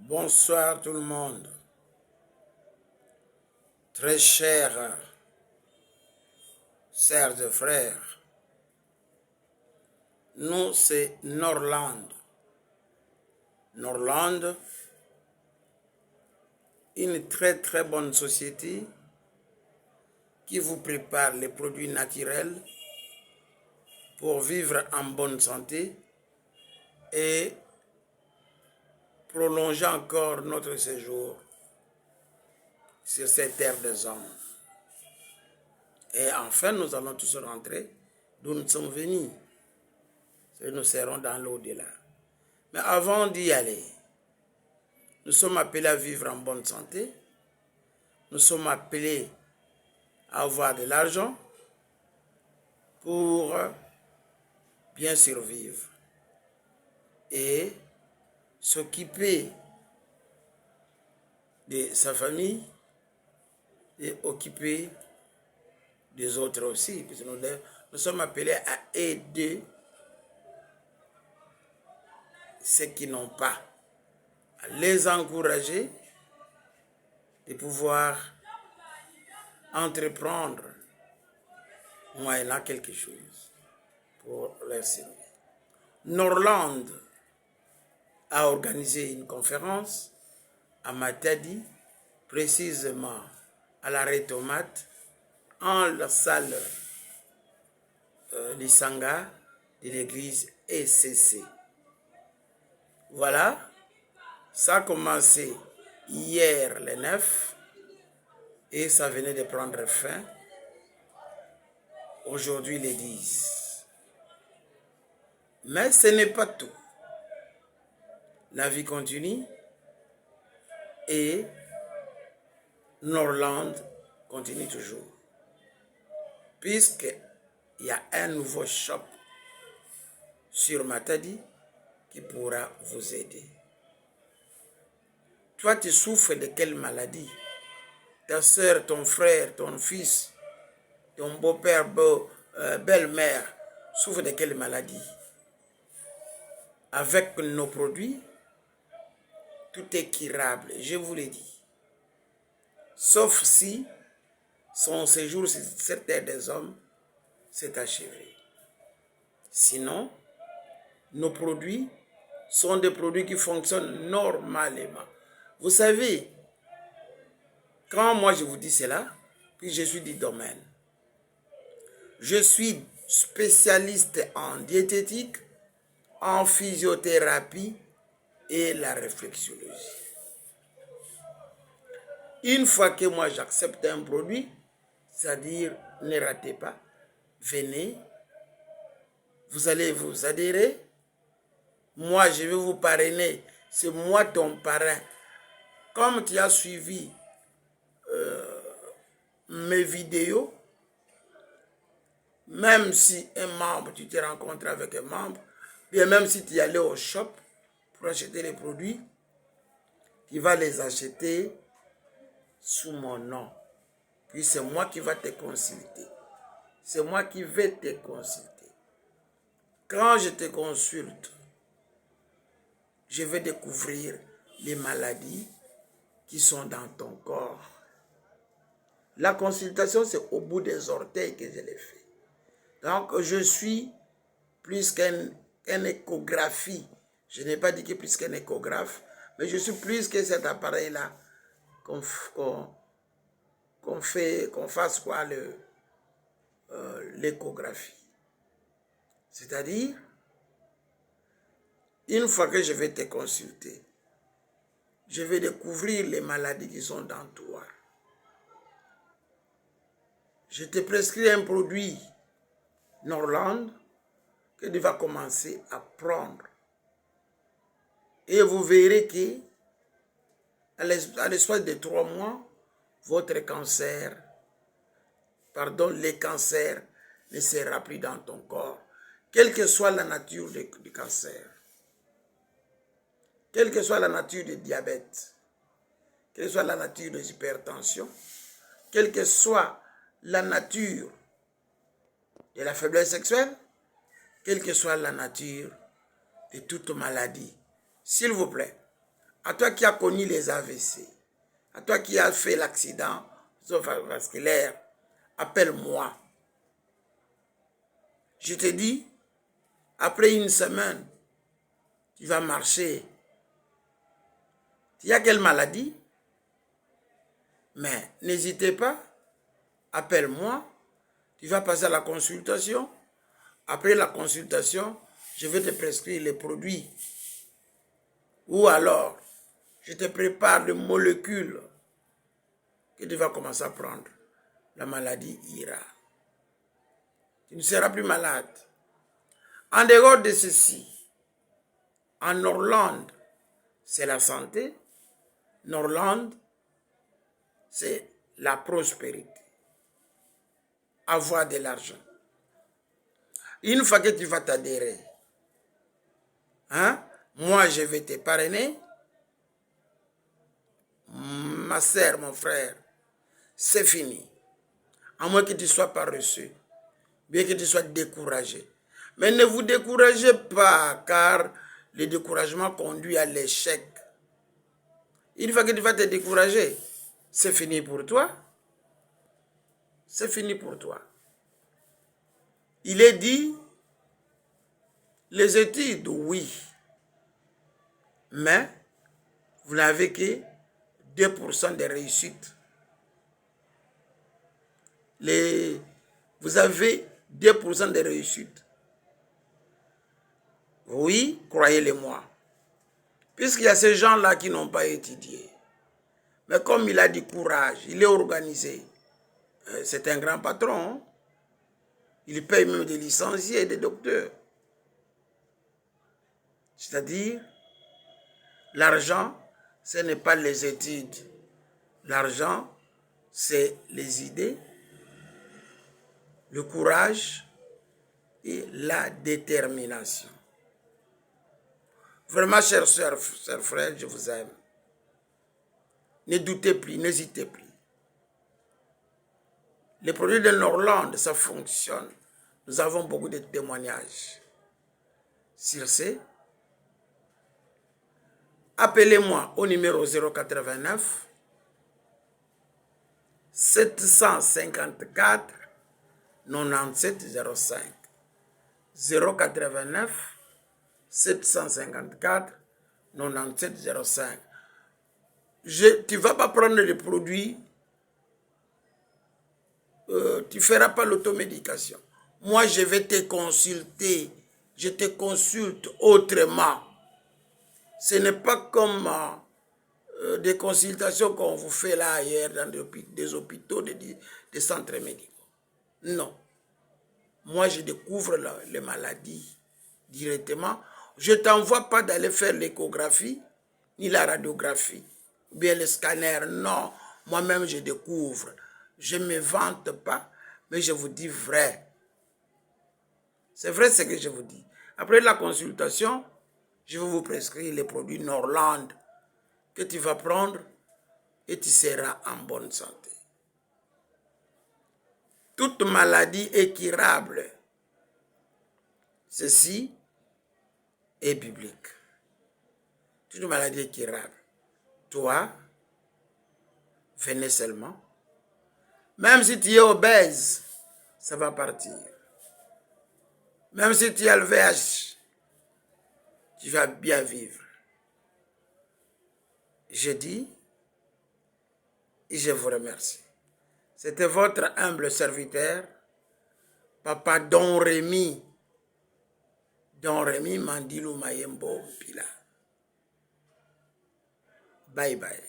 Bonsoir tout le monde. Très chers sœurs et frères, nous c'est Norland. Norland, une très bonne société qui vous prépare les produits naturels pour vivre en bonne santé et prolonger encore notre séjour sur cette terre des hommes. Et enfin, nous allons tous rentrer d'où nous sommes venus. Et nous serons dans l'au-delà. Mais avant d'y aller, nous sommes appelés à vivre en bonne santé. Nous sommes appelés à avoir de l'argent pour bien survivre et s'occuper de sa famille et occuper des autres aussi. Puisque nous sommes appelés à aider ceux qui n'ont pas, à les encourager de pouvoir entreprendre moyennant quelque chose pour leur servir. Norland a organisé une conférence à Matadi, précisément à l'arrêt Tomate, en la salle Lisanga de l'église ECC. Voilà, ça a commencé hier le 9 et ça venait de prendre fin aujourd'hui le 10. Mais ce n'est pas tout. La vie continue et Norland continue toujours. Puisqu'il y a un nouveau shop sur Matadi qui pourra vous aider. Toi, tu souffres de quelle maladie? Ta soeur, ton frère, ton fils, ton beau-père, belle-mère souffrent de quelle maladie? Avec nos produits, tout est curable, je vous l'ai dit. Sauf si son séjour sur cette terre des hommes s'est achevé. Sinon, nos produits sont des produits qui fonctionnent normalement. Vous savez, quand moi je vous dis cela, puis je suis du domaine, je suis spécialiste en diététique, en physiothérapie et la réflexologie. Une fois que moi j'accepte un produit, c'est-à-dire ne ratez pas, venez, vous allez vous adhérer, moi je vais vous parrainer, c'est moi ton parrain. Comme tu as suivi mes vidéos, même si un membre, tu t'es rencontré avec un membre, bien même si tu es allé au shop pour acheter les produits, tu vas les acheter sous mon nom. Puis c'est moi qui vais te consulter. C'est moi qui vais te consulter. Quand je te consulte, je vais découvrir les maladies qui sont dans ton corps. La consultation, c'est au bout des orteils que je l'ai fait. Donc, je suis plus qu'une échographie. Je n'ai pas dit que plus qu'un échographe, mais je suis plus que cet appareil-là qu'on fasse quoi, l'échographie. C'est-à-dire, une fois que je vais te consulter, je vais découvrir les maladies qui sont dans toi. Je te prescris un produit Norland que tu vas commencer à prendre. Et vous verrez que à l'espace de 3 mois, votre cancer, les cancers ne sera plus dans ton corps. Quelle que soit la nature du cancer, quelle que soit la nature du diabète, quelle que soit la nature de l'hypertension, quelle que soit la nature de la faiblesse sexuelle, quelle que soit la nature de toute maladie. S'il vous plaît, à toi qui as connu les AVC, à toi qui as fait l'accident vasculaire, appelle-moi. Je te dis, après une semaine, tu vas marcher. Tu as quelle maladie? Mais n'hésitez pas, appelle-moi. Tu vas passer à la consultation. Après la consultation, je vais te prescrire les produits. Ou alors, je te prépare des molécules que tu vas commencer à prendre. La maladie ira. Tu ne seras plus malade. En dehors de ceci, en Hollande, c'est la santé. En Hollande, c'est la prospérité. Avoir de l'argent. Une fois que tu vas t'adhérer, moi je vais te parrainer. Ma soeur, mon frère, c'est fini. À moins que tu ne sois pas reçu, bien que tu sois découragé. Mais ne vous découragez pas, car le découragement conduit à l'échec. Une fois que tu vas te décourager, c'est fini pour toi. C'est fini pour toi. Il est dit, les études, oui, mais vous n'avez que 2% de réussite. Vous avez 2% de réussite. Oui, croyez-le-moi. Puisqu'il y a ces gens-là qui n'ont pas étudié. Mais comme il a du courage, il est organisé. C'est un grand patron. Il paye même des licenciés et des docteurs. C'est-à-dire, l'argent, ce n'est pas les études. L'argent, c'est les idées, le courage et la détermination. Vraiment, chers soeurs, chers frères, je vous aime. Ne doutez plus, n'hésitez plus. Les produits de Hollande, ça fonctionne. Nous avons beaucoup de témoignages. Sur ce, appelez-moi au numéro 089 754 9705. 089 754 9705. Tu ne vas pas prendre les produits, tu ne feras pas l'automédication. Moi, je vais te consulter. Je te consulte autrement. Ce n'est pas comme des consultations qu'on vous fait là ailleurs dans des hôpitaux, des centres médicaux. Non. Moi, je découvre les maladies directement. Je ne t'envoie pas d'aller faire l'échographie, ni la radiographie, ou bien le scanner. Non, moi-même, je découvre. Je ne me vante pas, mais je vous dis vrai. C'est vrai ce que je vous dis. Après la consultation, je vais vous prescrire les produits Hollande que tu vas prendre et tu seras en bonne santé. Toute maladie est curable. Ceci est biblique. Toute maladie est curable. Toi, venez seulement. Même si tu es obèse, ça va partir. Même si tu as le VIH, tu vas bien vivre. Je dis et je vous remercie. C'était votre humble serviteur, Papa Don Rémy Mandilou Mayembo Pila. Bye bye.